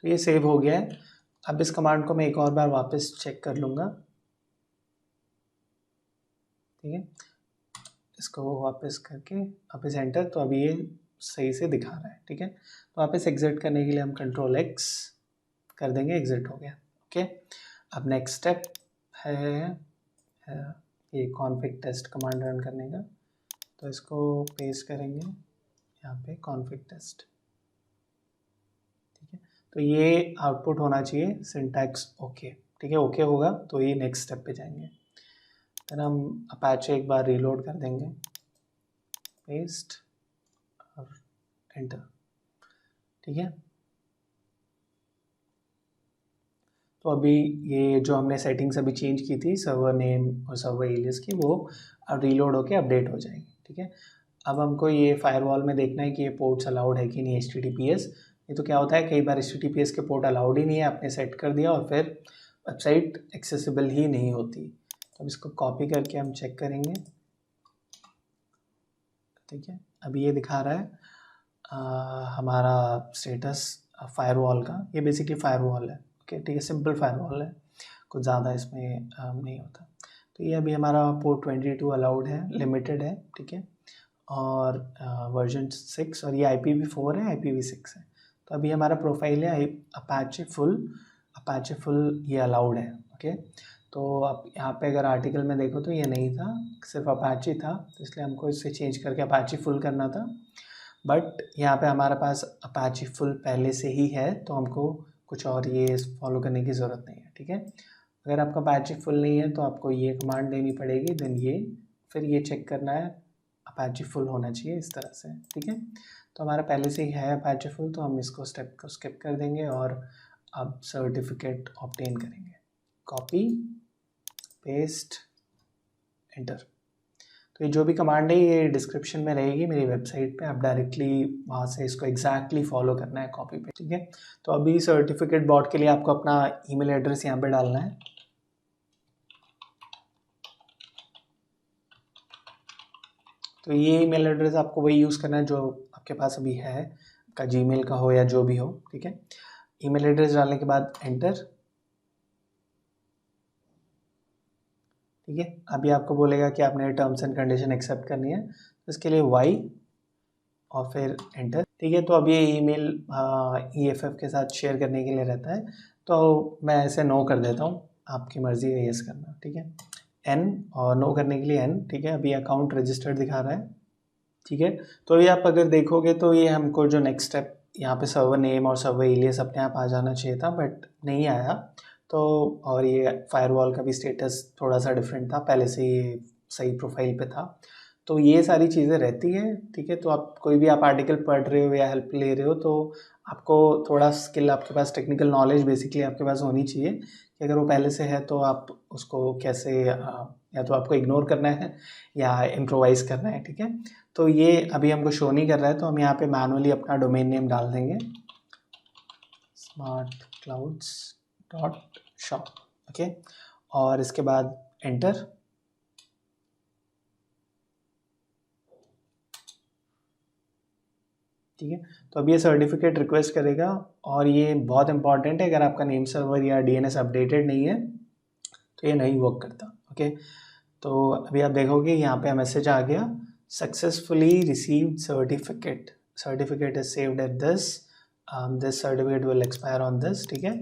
तो ये सेव हो गया है। अब इस कमांड को मैं एक और बार वापस चेक कर लूँगा, ठीक है। इसको वापस करके वापस एंटर, तो अभी ये सही से दिखा रहा है, ठीक है। तो वापस एग्जिट करने के लिए हम कंट्रोल एक्स कर देंगे, एग्जिट हो गया, ओके। अब नेक्स्ट स्टेप है ये कॉन्फिग टेस्ट कमांड रन करने का, तो इसको पेस्ट करेंगे यहाँ पे कॉन्फिग टेस्ट, ठीक है। तो ये आउटपुट होना चाहिए सिंटैक्स ओके, ठीक है। ओके होगा तो ये नेक्स्ट स्टेप पे जाएंगे। फिर हम अपाचे एक बार रीलोड कर देंगे, पेस्ट और एंटर, ठीक है। तो अभी ये जो हमने सेटिंग्स अभी चेंज की थी सर्वर नेम और सर्वर एलियस की, वो अब रीलोड होके अपडेट हो जाएंगी, ठीक है। अब हमको ये फायरवॉल में देखना है कि ये पोर्ट्स अलाउड है कि नहीं, HTTPS। ये तो क्या होता है, कई बार HTTPS के पोर्ट अलाउड ही नहीं है, आपने सेट कर दिया और फिर वेबसाइट एक्सेसिबल ही नहीं होती। तो अब इसको कॉपी करके हम चेक करेंगे, ठीक है। अभी ये दिखा रहा है हमारा स्टेटस फायरवॉल का। ये बेसिकली फायरवॉल है, ओके, ठीक है, सिंपल फायरवॉल है, कुछ ज़्यादा इसमें नहीं होता। तो ये अभी हमारा पोर्ट 22 अलाउड है, लिमिटेड है, ठीक है, और वर्जन 6, और ये IPv4 है, IPv6 है। तो अभी हमारा प्रोफाइल है अपाचे फुल ये अलाउड है, ओके। तो आप यहाँ पे अगर आर्टिकल में देखो तो ये नहीं था, सिर्फ अपाचे था, तो इसलिए हमको इसे चेंज करके अपाचे फुल करना था। बट यहाँ पे हमारे पास अपाचे फुल पहले से ही है, तो हमको कुछ और ये फॉलो करने की ज़रूरत नहीं है, ठीक है। अगर आपका अपाचे फुल नहीं है तो आपको ये कमांड देनी पड़ेगी, देन ये, फिर ये चेक करना है अपाचे फुल होना चाहिए इस तरह से, ठीक है। तो हमारा पहले से ही है अपाचे फुल, तो हम इसको स्टेप को स्किप कर देंगे और अब सर्टिफिकेट ऑब्टेन करेंगे। Copy paste enter. तो ये जो भी कमांड है ये डिस्क्रिप्शन में रहेगी मेरी वेबसाइट पे, आप डायरेक्टली वहाँ से इसको एग्जैक्टली फॉलो करना है, कॉपी पे, ठीक है। तो अभी सर्टिफिकेट बॉट के लिए आपको अपना ईमेल एड्रेस यहाँ पे डालना है। तो ये ईमेल एड्रेस आपको वही यूज़ करना है जो आपके पास अभी है, आपका जीमेल का हो या जो भी हो, ठीक है। ईमेल एड्रेस डालने के बाद एंटर, ठीक है। अभी आपको बोलेगा कि आपने टर्म्स एंड कंडीशन एक्सेप्ट करनी है, तो इसके लिए वाई और फिर एंटर, ठीक है। तो अब ये ईमेल EFF के साथ शेयर करने के लिए रहता है, तो मैं ऐसे नो कर देता हूँ, आपकी मर्ज़ी है यस करना, ठीक है। N और नो करने के लिए N, ठीक है। अभी अकाउंट रजिस्टर्ड दिखा रहा है, ठीक है। तो ये आप अगर देखोगे तो ये हमको जो नेक्स्ट स्टेप यहाँ पे सर्वर नेम और सर्वर एलियस अपने आप आ जाना चाहिए था, बट नहीं आया। तो और ये फायरवॉल का भी स्टेटस थोड़ा सा डिफरेंट था, पहले से ये सही प्रोफाइल पे था। तो ये सारी चीज़ें रहती हैं, ठीक है। तो आप कोई भी आप आर्टिकल पढ़ रहे हो या हेल्प ले रहे हो तो आपको थोड़ा स्किल, आपके पास टेक्निकल नॉलेज बेसिकली आपके पास होनी चाहिए कि अगर वो पहले से है तो आप उसको कैसे या तो आपको इग्नोर करना है या इम्प्रोवाइज करना है, ठीक है। तो ये अभी हमको शो नहीं कर रहा है, तो हम यहाँ पे मैनुअली अपना डोमेन नेम डाल देंगे smartclouds.shop, ओके। और इसके बाद एंटर, ठीक है। तो अब ये सर्टिफिकेट रिक्वेस्ट करेगा और ये बहुत इंपॉर्टेंट है, अगर आपका नेम सर्वर या DNS अपडेटेड नहीं है तो ये नहीं वर्क करता, ओके। तो अभी आप देखोगे यहाँ पे मैसेज आ गया, successfully received certificate is saved at this certificate will expire on this, ठीक है।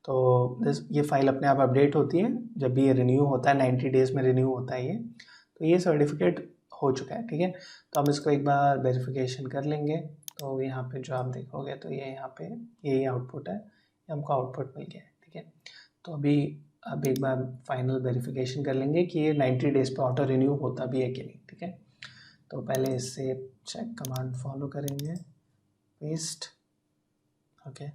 तो ये फाइल अपने आप अपडेट होती है जब भी ये रिन्यू होता है, 90 डेज में रिन्यू होता है ये। तो ये सर्टिफिकेट हो चुका है, ठीक है। तो हम इसको एक बार वेरिफिकेशन कर लेंगे। तो यहाँ पे जो आप देखोगे तो ये यहाँ पे यही आउटपुट है, ये हमको आउटपुट मिल गया है, ठीक है। तो अभी अब एक बार फाइनल वेरिफिकेशन कर लेंगे कि ये 90 डेज पे ऑटो रिन्यू होता भी है कि नहीं, ठीक है। तो पहले इससे चेक कमांड फॉलो करेंगे, पेस्ट, ओके।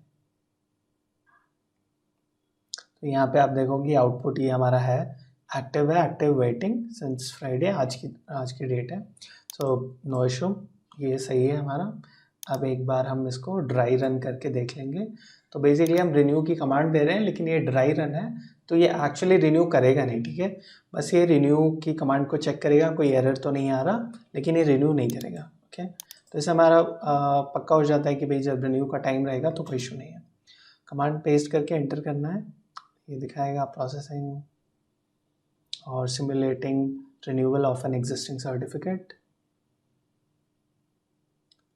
तो यहाँ पे आप देखोगे आउटपुट ये हमारा है, एक्टिव वेटिंग सिंस फ्राइडे, आज की डेट है। सो नो इशू, ये सही है हमारा। अब एक बार हम इसको ड्राई रन करके देख लेंगे। तो बेसिकली हम रिन्यू की कमांड दे रहे हैं, लेकिन ये ड्राई रन है तो ये एक्चुअली रिन्यू करेगा नहीं, ठीक है। बस ये रिन्यू की कमांड को चेक करेगा, कोई एरर तो नहीं आ रहा, लेकिन ये रिन्यू नहीं करेगा, ओके। तो इससे हमारा पक्का हो जाता है कि भाई जब रिन्यू का टाइम रहेगा तो कोई इशू नहीं है। कमांड पेस्ट करके एंटर करना है, ये दिखाएगा प्रोसेसिंग और simulating renewal of an existing certificate.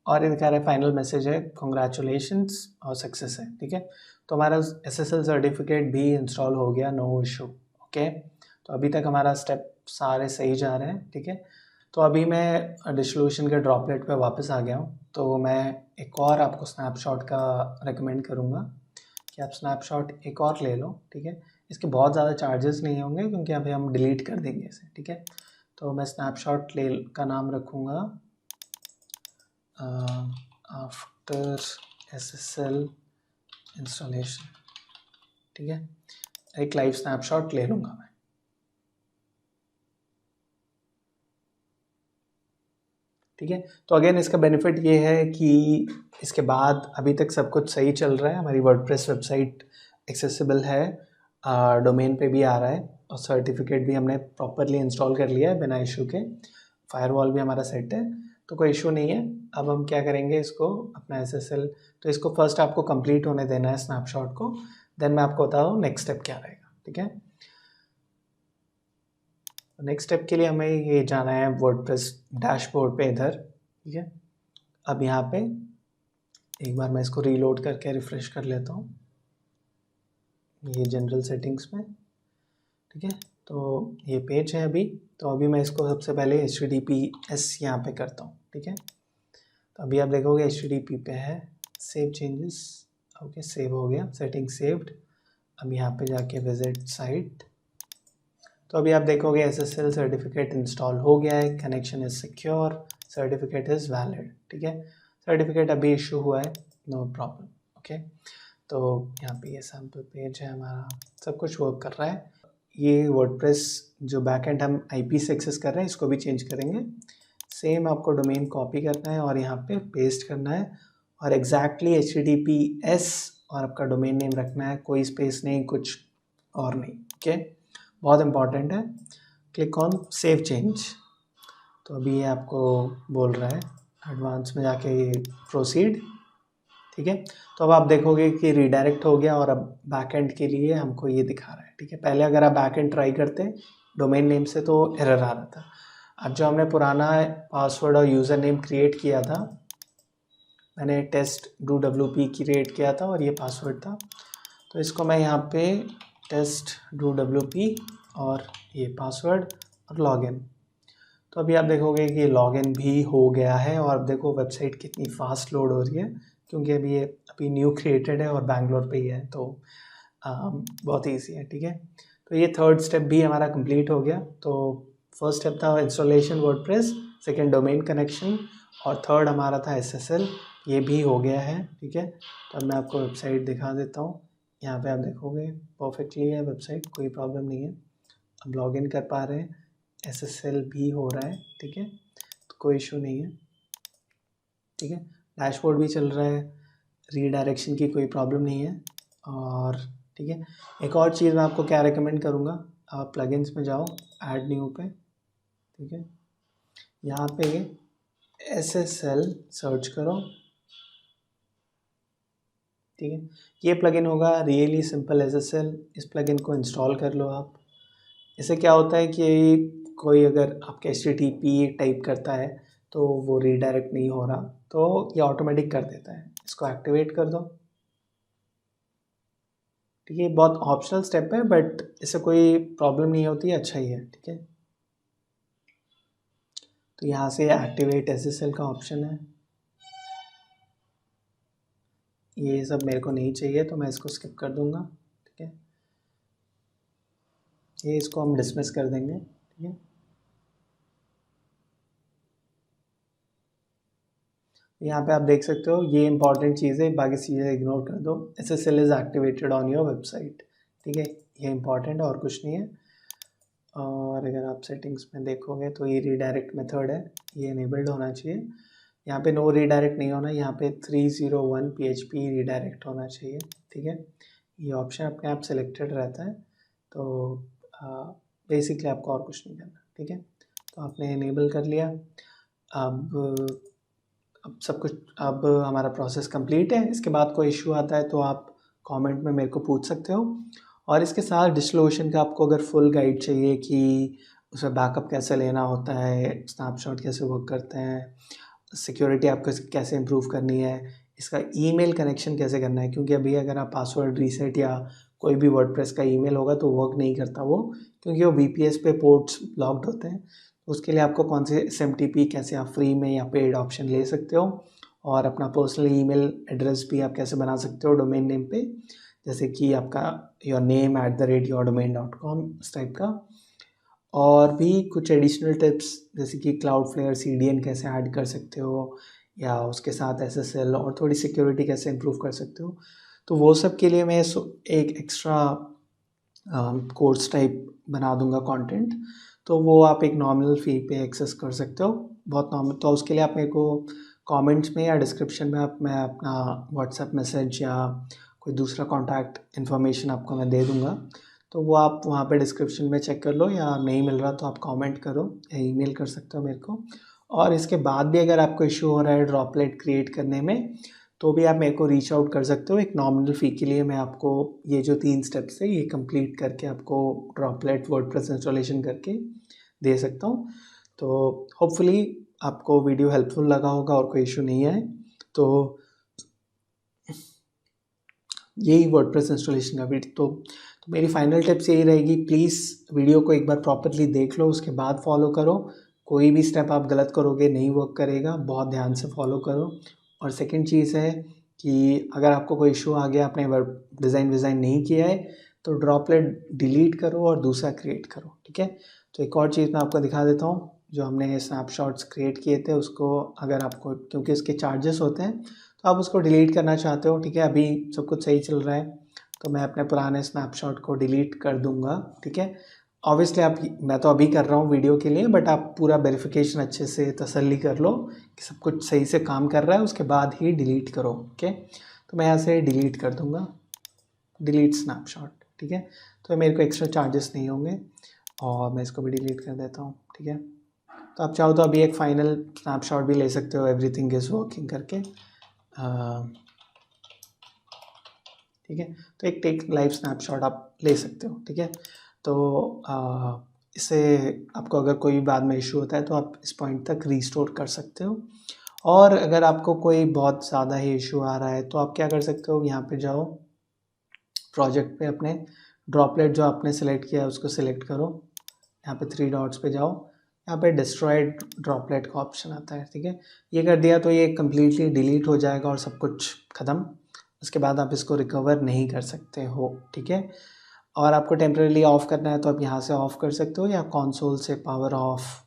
और ये दिखा रहा है फाइनल मैसेज है कॉन्ग्रेचुलेशंस और सक्सेस है, ठीक है। तो हमारा SSL सर्टिफिकेट भी इंस्टॉल हो गया, नो इशू, ओके। तो अभी तक हमारा स्टेप सारे सही जा रहे हैं, ठीक है। तो अभी मैं डिस्ट्रीब्यूशन के ड्रॉपलेट पे वापस आ गया हूँ। तो मैं एक और आपको स्नैपशॉट का रेकमेंड करूँगा कि आप स्नैपशॉट एक और ले लो, ठीक है। इसके बहुत ज़्यादा चार्जेस नहीं होंगे क्योंकि अभी हम डिलीट कर देंगे इसे, ठीक है। तो मैं स्नैपशॉट ले का नाम रखूँगा आफ्टर SSL इंस्टॉलेशन, ठीक है। एक लाइव स्नैपशॉट ले लूँगा मैं, ठीक है। तो अगेन इसका बेनिफिट ये है कि इसके बाद अभी तक सब कुछ सही चल रहा है, हमारी वर्डप्रेस वेबसाइट एक्सेसिबल है, डोमेन पे भी आ रहा है और सर्टिफिकेट भी हमने प्रॉपरली इंस्टॉल कर लिया है बिना इशू के, फायरवॉल भी हमारा सेट है, तो कोई इशू नहीं है। अब हम क्या करेंगे, इसको अपना SSL, तो इसको फर्स्ट आपको कंप्लीट होने देना है स्नैपशॉट को, देन मैं आपको बता दूँ नेक्स्ट स्टेप क्या रहेगा, ठीक है। नेक्स्ट स्टेप के लिए हमें ये जाना है वर्डप्रेस डैशबोर्ड पे इधर, ठीक है। अब यहाँ पे एक बार मैं इसको रीलोड करके रिफ्रेश कर लेता हूँ, ये जनरल सेटिंग्स में, ठीक है। तो ये पेज है अभी, तो अभी मैं इसको सबसे पहले HTTPS यहाँ पे करता हूँ, ठीक है। तो अभी आप देखोगे HTTP पे है, सेव चेंजेस, ओके, सेव हो गया, सेटिंग सेव्ड। अब यहाँ पे जाके विजिट साइट, तो अभी आप देखोगे SSL सर्टिफिकेट इंस्टॉल हो गया है, connection is secure, certificate is valid, ठीक है। सर्टिफिकेट अभी इशू हुआ है, नो प्रॉब्लम, ओके। तो यहाँ पे ये सैम्पल पेज है हमारा, सब कुछ वर्क कर रहा है। ये वर्डप्रेस जो बैकएंड हम IP से एक्सेस कर रहे हैं इसको भी चेंज करेंगे, सेम आपको डोमेन कॉपी करना है और यहाँ पे पेस्ट करना है और एग्जैक्टली HTTPS और आपका डोमेन नेम रखना है, कोई स्पेस नहीं, कुछ और नहीं, ओके। बहुत इंपॉर्टेंट है। क्लिक ऑन सेव चेंज, तो अभी ये आपको बोल रहा है एडवांस में जाके ये प्रोसीड, ठीक है। तो अब आप देखोगे कि रीडायरेक्ट हो गया और अब बैकएंड के लिए हमको ये दिखा रहा है, ठीक है। पहले अगर आप बैकएंड ट्राई करते डोमेन नेम से तो एरर आ रहा था। अब जो हमने पुराना पासवर्ड और यूज़र नेम क्रिएट किया था, मैंने टेस्ट डू WP क्रिएट किया था और ये पासवर्ड था, तो इसको मैं यहाँ पे टेस्ट डू WP और ये पासवर्ड और लॉगिन, तो अभी आप देखोगे कि लॉगिन भी हो गया है और अब देखो वेबसाइट कितनी फास्ट लोड हो रही है क्योंकि अभी ये अभी न्यू क्रिएटेड है और बैंगलोर पे ही है, तो बहुत ईजी है, ठीक है। तो ये थर्ड स्टेप भी हमारा कंप्लीट हो गया। तो फर्स्ट स्टेप था installation WordPress, second domain connection और थर्ड हमारा था SSL, ये भी हो गया है, ठीक है। तो अब मैं आपको वेबसाइट दिखा देता हूँ, यहाँ पे आप देखोगे परफेक्टली है वेबसाइट, कोई प्रॉब्लम नहीं है। अब लॉगिन कर पा रहे हैं, SSL भी हो रहा है, ठीक है, तो कोई इशू नहीं है, ठीक है। डैशबोर्ड भी चल रहा है, रीडायरेक्शन की कोई प्रॉब्लम नहीं है, और ठीक है। एक और चीज़ मैं आपको क्या रेकमेंड करूँगा, आप प्लगइन्स में जाओ, ऐड न्यू पे, ठीक है, यहाँ पे SSL सर्च करो, ठीक है। ये प्लगइन होगा रियली सिंपल SSL, इस प्लगइन को इंस्टॉल कर लो आप। इससे क्या होता है कि कोई अगर आपके HTTP टाइप करता है तो वो रीडायरेक्ट नहीं हो रहा, तो ये ऑटोमेटिक कर देता है, इसको एक्टिवेट कर दो, ठीक है। बहुत ऑप्शनल स्टेप है बट इससे कोई प्रॉब्लम नहीं होती, अच्छा ही है, ठीक है। तो यहाँ से एक्टिवेट SSL का ऑप्शन है, ये सब मेरे को नहीं चाहिए तो मैं इसको स्किप कर दूंगा, ठीक है। ये इसको हम डिसमिस कर देंगे, ठीक है। यहाँ पे आप देख सकते हो ये इंपॉर्टेंट चीज़ है, बाकी चीज़ें इग्नोर कर दो। SSL is activated on your website, ठीक है, ये इंपॉर्टेंट और कुछ नहीं है। और अगर आप सेटिंग्स में देखोगे तो ये रीडायरेक्ट मेथड है, ये इनेबल्ड होना चाहिए। यहाँ पे नो रीडायरेक्ट नहीं होना, यहाँ पे 301 PHP रीडायरेक्ट होना चाहिए, ठीक है। ये ऑप्शन अपने आप सिलेक्टेड रहता है, तो बेसिकली आपको और कुछ नहीं करना, ठीक है। तो आपने इनेबल कर लिया। अब सब कुछ, अब हमारा प्रोसेस कंप्लीट है। इसके बाद कोई इशू आता है तो आप कमेंट में मेरे को पूछ सकते हो। और इसके साथ डिस्ट्रीब्यूशन का आपको अगर फुल गाइड चाहिए कि उसमें बैकअप कैसे लेना होता है, स्नैपशॉट कैसे वर्क करते हैं, सिक्योरिटी आपको कैसे इम्प्रूव करनी है, इसका ईमेल कनेक्शन कैसे करना है, क्योंकि अभी अगर आप पासवर्ड रीसेट या कोई भी वर्डप्रेस का ईमेल होगा तो वर्क नहीं करता वो, क्योंकि वो VPS पे पोर्ट्स ब्लॉक्ड होते हैं। उसके लिए आपको कौन से SMTP कैसे आप फ्री में या पेड ऑप्शन ले सकते हो, और अपना पर्सनल ईमेल एड्रेस भी आप कैसे बना सकते हो डोमेन नेम पे, जैसे कि आपका yourname@yourdomain.com इस टाइप का। और भी कुछ एडिशनल टिप्स जैसे कि क्लाउडफ्लेयर CDN कैसे ऐड कर सकते हो, या उसके साथ SSL और थोड़ी सिक्योरिटी कैसे इम्प्रूव कर सकते हो। तो वो सब के लिए मैं एक एक्स्ट्रा कोर्स टाइप बना दूंगा कंटेंट, तो वो आप एक नॉमिनल फ़ी पे एक्सेस कर सकते हो, बहुत नॉर्मल। तो उसके लिए आप मेरे को कमेंट्स में या डिस्क्रिप्शन में मैं अपना व्हाट्सएप मैसेज या कोई दूसरा कॉन्टैक्ट इन्फॉर्मेशन आपको मैं दे दूँगा, तो वो आप वहाँ पे डिस्क्रिप्शन में चेक कर लो, या नहीं मिल रहा तो आप कमेंट करो या ईमेल कर सकते हो मेरे को। और इसके बाद भी अगर आपको इशू हो रहा है ड्रॉपलेट क्रिएट करने में, तो भी आप मेरे को रीच आउट कर सकते हो। एक नॉमिनल फ़ी के लिए मैं आपको ये जो 3 स्टेप्स है ये कंप्लीट करके आपको ड्रॉपलेट वर्डप्रेस इंस्टॉलेशन करके दे सकता हूँ। तो होपफुली आपको वीडियो हेल्पफुल लगा होगा और कोई इशू नहीं है। तो यही वर्डप्रेस इंस्टॉलेशन का वीडियो। तो मेरी फाइनल टिप्स यही रहेगी, प्लीज़ वीडियो को एक बार प्रॉपरली देख लो, उसके बाद फॉलो करो। कोई भी स्टेप आप गलत करोगे नहीं वर्क करेगा, बहुत ध्यान से फॉलो करो। और सेकंड चीज़ है कि अगर आपको कोई इशू आ गया, आपने डिज़ाइन विज़ाइन नहीं किया है, तो ड्रॉपलेट डिलीट करो और दूसरा क्रिएट करो, ठीक है। तो एक और चीज़ मैं आपको दिखा देता हूँ, जो हमने स्नैपशॉट्स क्रिएट किए थे उसको, अगर आपको, क्योंकि उसके चार्जेस होते हैं, तो आप उसको डिलीट करना चाहते हो, ठीक है। अभी सब कुछ सही चल रहा है, तो मैं अपने पुराने स्नैपशॉट को डिलीट कर दूंगा, ठीक है। ऑब्वियसली मैं तो अभी कर रहा हूँ वीडियो के लिए, बट आप पूरा वेरिफिकेशन अच्छे से तसल्ली कर लो कि सब कुछ सही से काम कर रहा है, उसके बाद ही डिलीट करो, ओके। तो मैं यहाँ से डिलीट कर दूंगा, डिलीट स्नैपशॉट, ठीक है। तो मेरे को एक्स्ट्रा चार्जेस नहीं होंगे, और मैं इसको भी डिलीट कर देता हूँ, ठीक है। तो आप चाहो तो अभी एक फाइनल स्नैपशॉट भी ले सकते हो, एवरीथिंग इज़ वर्किंग करके, ठीक है। तो एक टेक लाइव स्नैपशॉट आप ले सकते हो, ठीक है। तो इससे आपको अगर कोई बाद में इशू होता है तो आप इस पॉइंट तक रीस्टोर कर सकते हो। और अगर आपको कोई बहुत ज़्यादा ही इशू आ रहा है तो आप क्या कर सकते हो, यहाँ पे जाओ, प्रोजेक्ट पे अपने ड्रॉपलेट जो आपने सेलेक्ट किया है उसको सिलेक्ट करो, यहाँ पे 3 डॉट्स पे जाओ, यहाँ पे डिस्ट्रॉयड ड्रॉपलेट का ऑप्शन आता है, ठीक है। ये कर दिया तो ये कम्प्लीटली डिलीट हो जाएगा और सब कुछ ख़त्म। उसके बाद आप इसको रिकवर नहीं कर सकते हो, ठीक है। और आपको टेम्परेली ऑफ़ करना है तो आप यहाँ से ऑफ़ कर सकते हो, या कंसोल से पावर ऑफ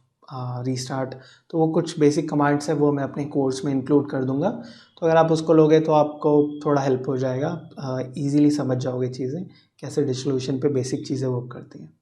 रीस्टार्ट, तो वो कुछ बेसिक कमांड्स है, वो मैं अपने कोर्स में इंक्लूड कर दूंगा। तो अगर आप उसको लोगे तो आपको थोड़ा हेल्प हो जाएगा, ईज़िली समझ जाओगे चीज़ें कैसे डिसोल्यूशन पे बेसिक चीज़ें वर्क करती हैं।